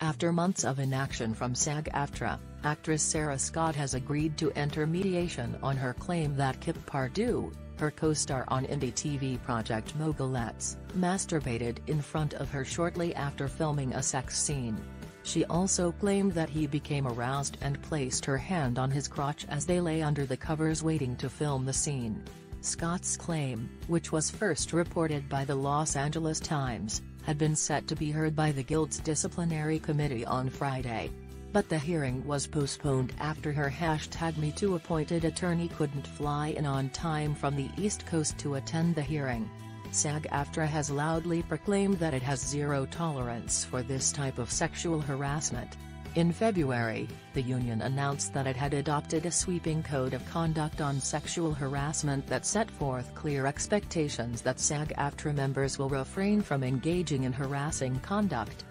After months of inaction from Sag-Aftra, actress Sarah Scott has agreed to enter mediation on her claim that Kip Pardue, her co-star on indie TV project Mogulettes, masturbated in front of her shortly after filming a sex scene. She also claimed that he became aroused and placed her hand on his crotch as they lay under the covers waiting to film the scene. Scott's claim, which was first reported by the Los Angeles Times, had been set to be heard by the Guild's disciplinary committee on Friday. But the hearing was postponed after her #MeToo appointed attorney couldn't fly in on time from the East Coast to attend the hearing. Sag-Aftra has loudly proclaimed that it has zero tolerance for this type of sexual harassment. In February, the union announced that it had adopted a sweeping code of conduct on sexual harassment that set forth clear expectations that Sag-Aftra members will refrain from engaging in harassing conduct.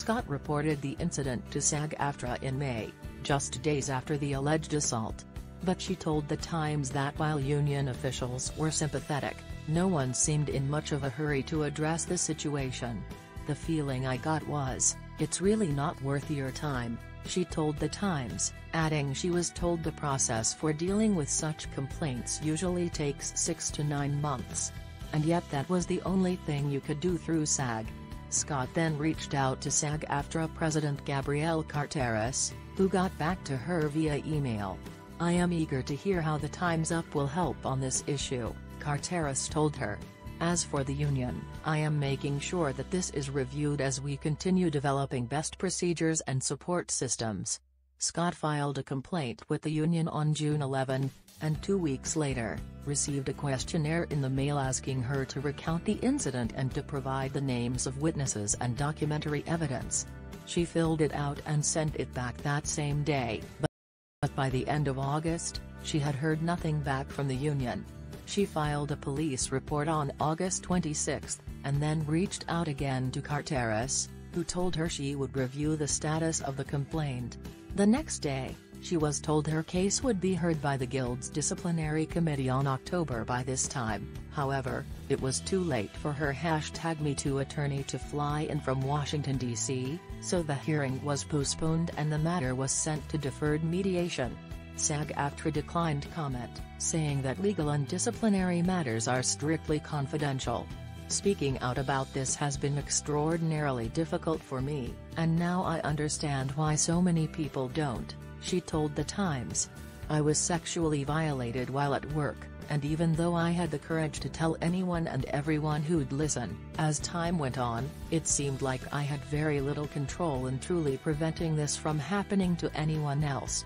Scott reported the incident to Sag-Aftra in May, just days after the alleged assault. But she told The Times that while union officials were sympathetic, no one seemed in much of a hurry to address the situation. "The feeling I got was, it's really not worth your time," she told The Times, adding she was told the process for dealing with such complaints usually takes 6 to 9 months. And yet that was the only thing you could do through SAG. Scott then reached out to Sag-Aftra President Gabrielle Carteris, who got back to her via email. "I am eager to hear how the Time's Up will help on this issue," Carteris told her. "As for the union, I am making sure that this is reviewed as we continue developing best procedures and support systems." Scott filed a complaint with the union on June 11, and 2 weeks later, received a questionnaire in the mail asking her to recount the incident and to provide the names of witnesses and documentary evidence. She filled it out and sent it back that same day, but by the end of August, she had heard nothing back from the union. She filed a police report on August 26, and then reached out again to Carteris, who told her she would review the status of the complaint. The next day, she was told her case would be heard by the Guild's disciplinary committee on October. By this time, however, it was too late for her #MeToo attorney to fly in from Washington, D.C., so the hearing was postponed and the matter was sent to deferred mediation. Sag-Aftra declined comment, saying that legal and disciplinary matters are strictly confidential. "Speaking out about this has been extraordinarily difficult for me, and now I understand why so many people don't," she told The Times. "I was sexually violated while at work, and even though I had the courage to tell anyone and everyone who'd listen, as time went on, it seemed like I had very little control in truly preventing this from happening to anyone else."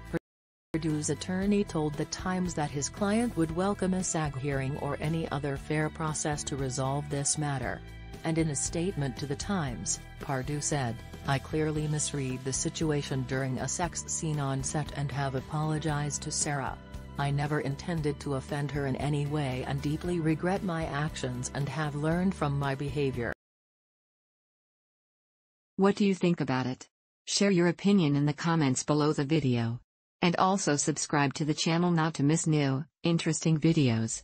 Pardue's attorney told The Times that his client would welcome a SAG hearing or any other fair process to resolve this matter. And in a statement to The Times, Pardue said, "I clearly misread the situation during a sex scene on set and have apologized to Sarah. I never intended to offend her in any way and deeply regret my actions and have learned from my behavior." What do you think about it? Share your opinion in the comments below the video. And also subscribe to the channel not to miss new, interesting videos.